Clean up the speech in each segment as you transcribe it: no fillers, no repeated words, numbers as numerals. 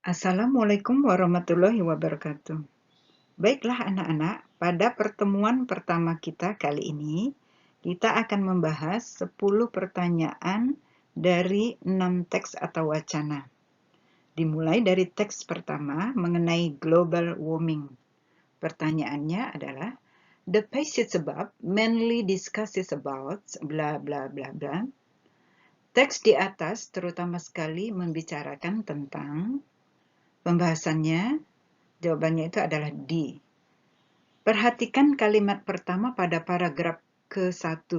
Assalamualaikum warahmatullahi wabarakatuh. Baiklah anak-anak, pada pertemuan pertama kita kali ini, kita akan membahas 10 pertanyaan dari 6 teks atau wacana. Dimulai dari teks pertama mengenai global warming. Pertanyaannya adalah, the passage above mainly discusses about bla bla bla bla. Teks di atas terutama sekali membicarakan tentang. Pembahasannya, jawabannya itu adalah D. Perhatikan kalimat pertama pada paragraf ke-1.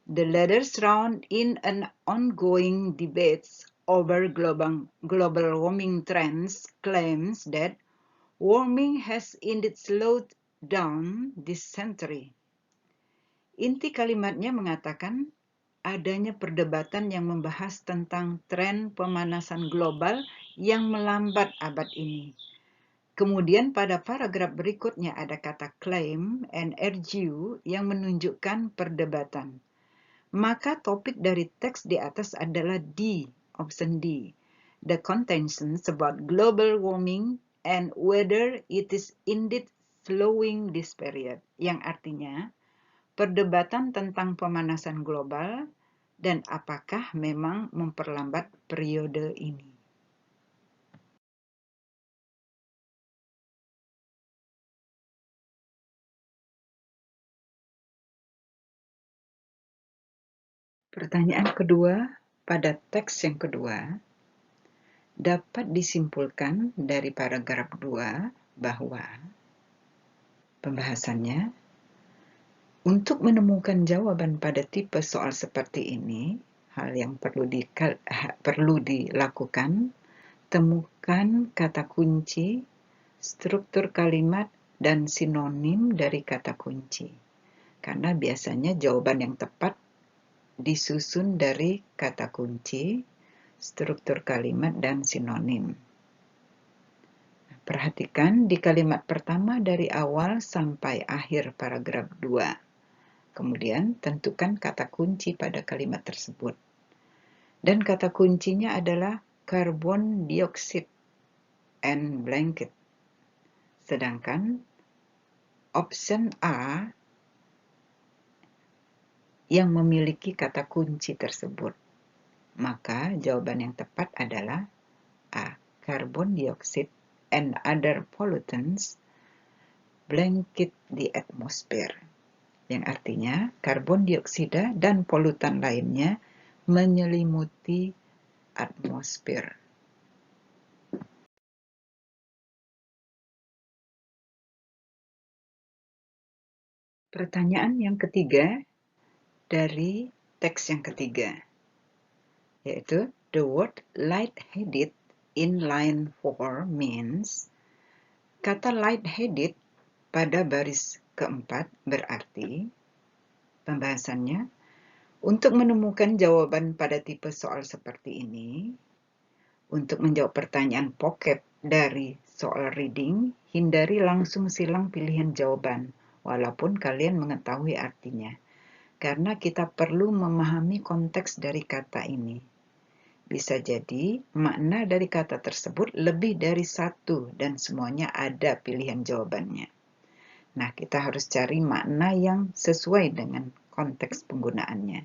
The latest round in an ongoing debates over global warming trends claims that warming has indeed slowed down this century. Inti kalimatnya mengatakan adanya perdebatan yang membahas tentang tren pemanasan global yang melambat abad ini. Kemudian pada paragraf berikutnya ada kata claim and argue yang menunjukkan perdebatan. Maka topik dari teks di atas adalah D, option D. The contentions about global warming and whether it is indeed slowing this period. Yang artinya, perdebatan tentang pemanasan global dan apakah memang memperlambat periode ini. Pertanyaan kedua, pada teks yang kedua, dapat disimpulkan dari paragraf 2 bahwa pembahasannya, untuk menemukan jawaban pada tipe soal seperti ini, hal yang perlu dilakukan, temukan kata kunci, struktur kalimat, dan sinonim dari kata kunci. Karena biasanya jawaban yang tepat disusun dari kata kunci, struktur kalimat, dan sinonim. Perhatikan di kalimat pertama dari awal sampai akhir paragraf 2. Kemudian tentukan kata kunci pada kalimat tersebut. Dan kata kuncinya adalah carbon dioxide and blanket. Sedangkan option A yang memiliki kata kunci tersebut. Maka jawaban yang tepat adalah A. Carbon dioxide and other pollutants blanket the atmosphere. Yang artinya karbon dioksida dan polutan lainnya menyelimuti atmosfer. Pertanyaan yang ketiga dari teks yang ketiga, yaitu the word light-headed in line 4 means. Kata light-headed pada baris keempat berarti, pembahasannya, untuk menemukan jawaban pada tipe soal seperti ini, untuk menjawab pertanyaan vocab dari soal reading, hindari langsung silang pilihan jawaban, walaupun kalian mengetahui artinya. Karena kita perlu memahami konteks dari kata ini. Bisa jadi makna dari kata tersebut lebih dari satu dan semuanya ada pilihan jawabannya. Nah, kita harus cari makna yang sesuai dengan konteks penggunaannya.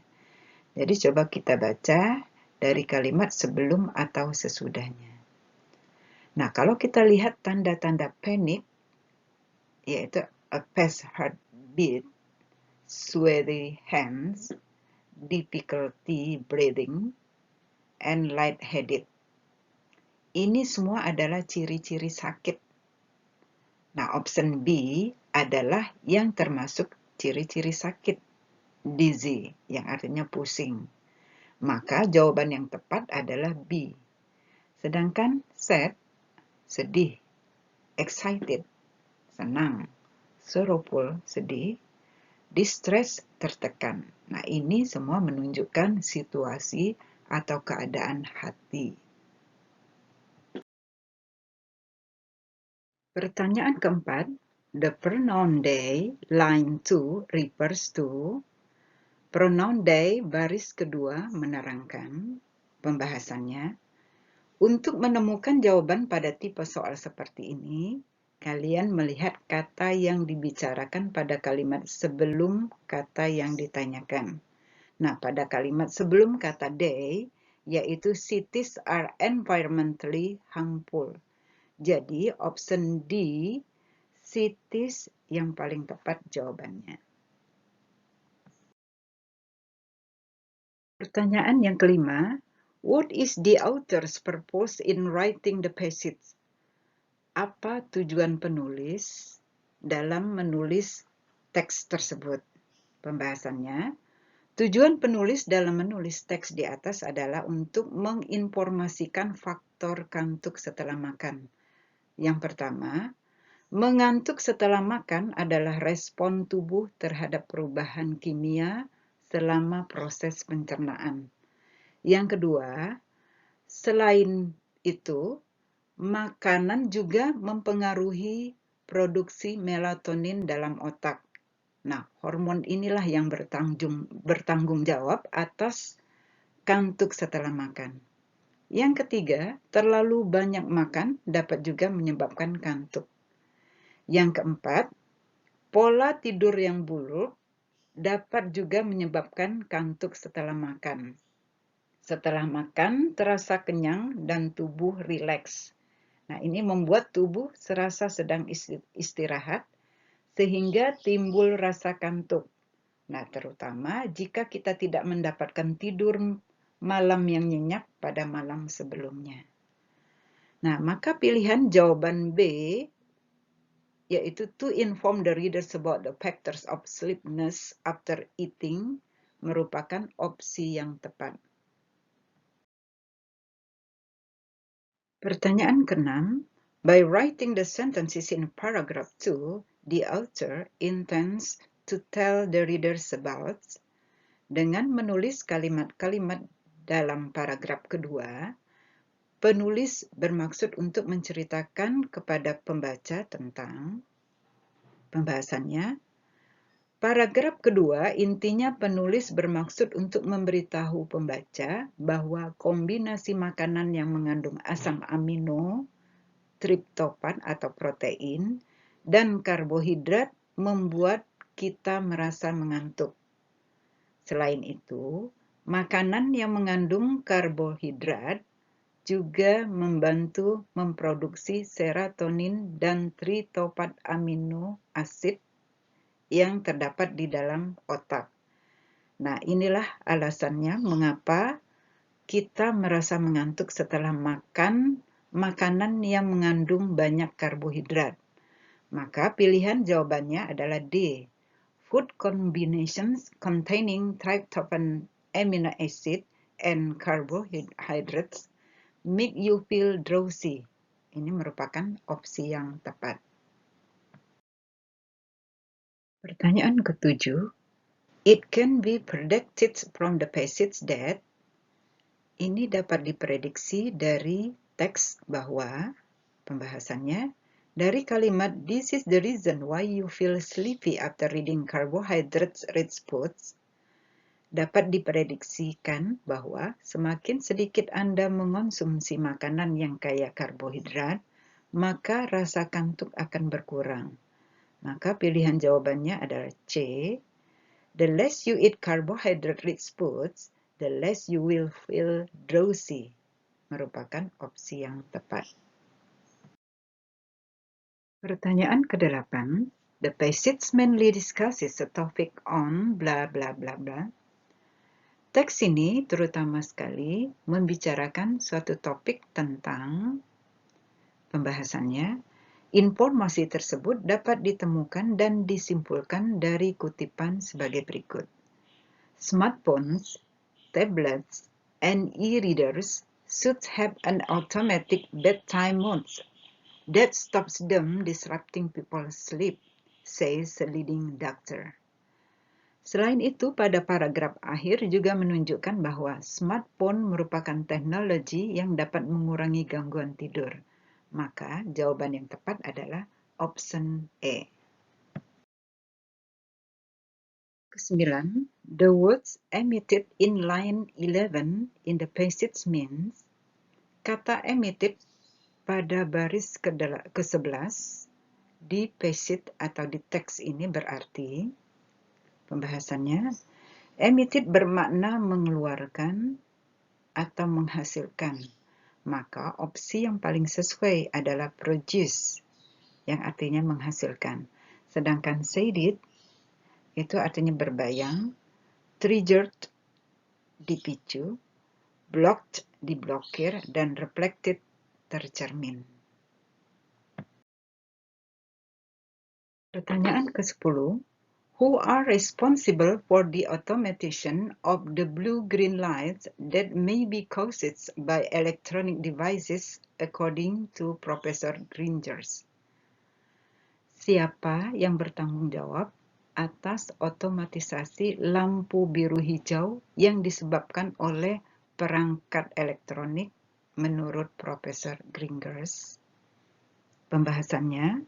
Jadi coba kita baca dari kalimat sebelum atau sesudahnya. Nah, kalau kita lihat tanda-tanda panik, yaitu a fast heartbeat, sweaty hands, difficulty breathing, and lightheaded. Ini semua adalah ciri-ciri sakit. Nah, option B adalah yang termasuk ciri-ciri sakit, dizzy, yang artinya pusing. Maka jawaban yang tepat adalah B. Sedangkan sad, sedih, excited, senang, sorrowful, sedih, distress, tertekan. Nah, ini semua menunjukkan situasi atau keadaan hati. Pertanyaan keempat, the pronoun they, line 2, refers to. Pronoun they, baris kedua, menerangkan. Pembahasannya, Untuk menemukan jawaban pada tipe soal seperti ini, kalian melihat kata yang dibicarakan pada kalimat sebelum kata yang ditanyakan. Nah, pada kalimat sebelum kata they, yaitu cities are environmentally harmful. Jadi, option D, cities yang paling tepat jawabannya. Pertanyaan yang kelima, what is the author's purpose in writing the passage? Apa tujuan penulis dalam menulis teks tersebut? Pembahasannya, tujuan penulis dalam menulis teks di atas adalah untuk menginformasikan faktor kantuk setelah makan. Yang pertama, mengantuk setelah makan adalah respon tubuh terhadap perubahan kimia selama proses pencernaan. Yang kedua, selain itu, makanan juga mempengaruhi produksi melatonin dalam otak. Nah, hormon inilah yang bertanggung jawab atas kantuk setelah makan. Yang ketiga, terlalu banyak makan dapat juga menyebabkan kantuk. Yang keempat, pola tidur yang buruk dapat juga menyebabkan kantuk setelah makan. Setelah makan, terasa kenyang dan tubuh rileks. Nah, ini membuat tubuh serasa sedang istirahat, sehingga timbul rasa kantuk. Nah, terutama jika kita tidak mendapatkan tidur malam yang nyenyak pada malam sebelumnya. Nah, maka pilihan jawaban B, yaitu to inform the readers about the factors of sleepiness after eating, merupakan opsi yang tepat. Pertanyaan ke-6, by writing the sentences in paragraph 2, the author intends to tell the readers about. Dengan menulis kalimat-kalimat dalam paragraf kedua, penulis bermaksud untuk menceritakan kepada pembaca tentang pembahasannya. Paragraf kedua, intinya penulis bermaksud untuk memberitahu pembaca bahwa kombinasi makanan yang mengandung asam amino, triptofan atau protein, dan karbohidrat membuat kita merasa mengantuk. Selain itu, makanan yang mengandung karbohidrat juga membantu memproduksi serotonin dan triptofan amino asid yang terdapat di dalam otak. Nah, inilah alasannya mengapa kita merasa mengantuk setelah makan makanan yang mengandung banyak karbohidrat. Maka pilihan jawabannya adalah D. Food combinations containing tryptophan amino acid and carbohydrates make you feel drowsy. Ini merupakan opsi yang tepat. Pertanyaan ke-7. It can be predicted from the passage that. Ini dapat diprediksi dari teks bahwa, pembahasannya, dari kalimat this is the reason why you feel sleepy after reading carbohydrates-rich foods, dapat diprediksikan bahwa semakin sedikit Anda mengonsumsi makanan yang kaya karbohidrat, maka rasa kantuk akan berkurang. Maka pilihan jawabannya adalah C. The less you eat carbohydrate-rich foods, the less you will feel drowsy. Merupakan opsi yang tepat. Pertanyaan ke-8. The passage mainly discusses a topic on bla bla bla bla. Teks ini terutama sekali membicarakan suatu topik tentang, pembahasannya, informasi tersebut dapat ditemukan dan disimpulkan dari kutipan sebagai berikut. Smartphones, tablets, and e-readers should have an automatic bedtime mode that stops them disrupting people's sleep, says a leading doctor. Selain itu, pada paragraf akhir juga menunjukkan bahwa smartphone merupakan teknologi yang dapat mengurangi gangguan tidur. Maka jawaban yang tepat adalah option E. Ke-9, the words emitted in line 11 in the passage means. Kata emitted pada baris ke-11 di passage atau di teks ini berarti, pembahasannya, emitted bermakna mengeluarkan atau menghasilkan. Maka opsi yang paling sesuai adalah produce, yang artinya menghasilkan. Sedangkan said itu artinya berbayang, triggered dipicu, blocked diblokir, dan reflected tercermin. Pertanyaan ke-10. Who are responsible for the automation of the blue-green lights that may be caused by electronic devices according to Professor Gringers? Siapa yang bertanggung jawab atas otomatisasi lampu biru hijau yang disebabkan oleh perangkat elektronik menurut Profesor Gringers? Pembahasannya,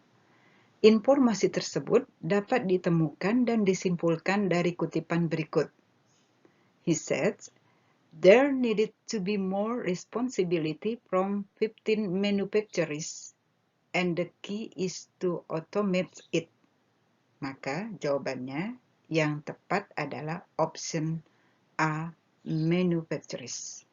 informasi tersebut dapat ditemukan dan disimpulkan dari kutipan berikut. He said, there needed to be more responsibility from 15 manufacturers, and the key is to automate it. Maka jawabannya yang tepat adalah option A, manufacturers.